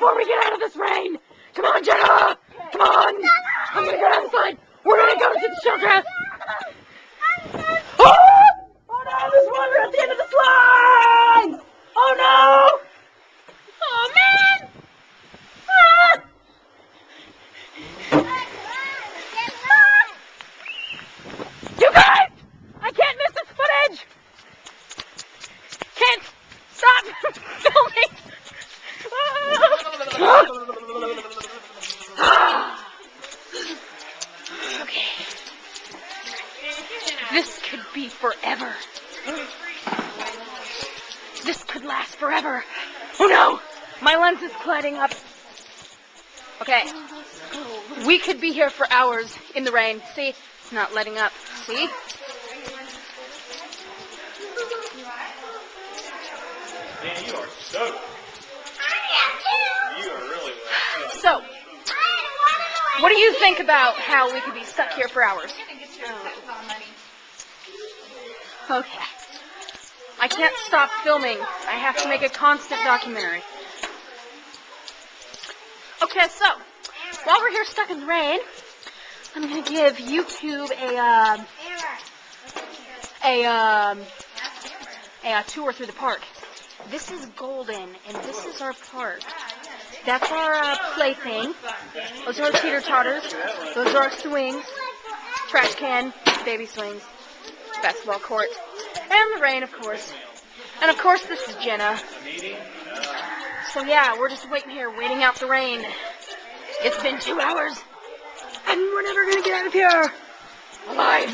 before we get out of this rain. Come on, Jenna. Come on. I'm gonna go outside. We're gonna go to the shelter. Oh! Oh no, there's water at the end of the slide! Oh no! Oh man! Ah! You guys! I can't miss this footage! Can't stop filming! Okay. This could be forever. This could last forever. Oh no! My lens is clouding up. Okay. We could be here for hours in the rain. See? It's not letting up. See? Man, you are so... You are really well. So, what do you think about how we could be stuck here for hours? Okay. I can't stop filming. I have to make a constant documentary. Okay, so, while we're here stuck in the rain, I'm going to give YouTube a tour through the park. This is Golden, and this is our park. That's our plaything. Those are our teeter-totters. Those are our swings. Trash can, baby swings, basketball court, and the rain, of course. And of course, this is Jenna. So yeah, we're just waiting here, waiting out the rain. It's been 2 hours, and we're never gonna get out of here alive.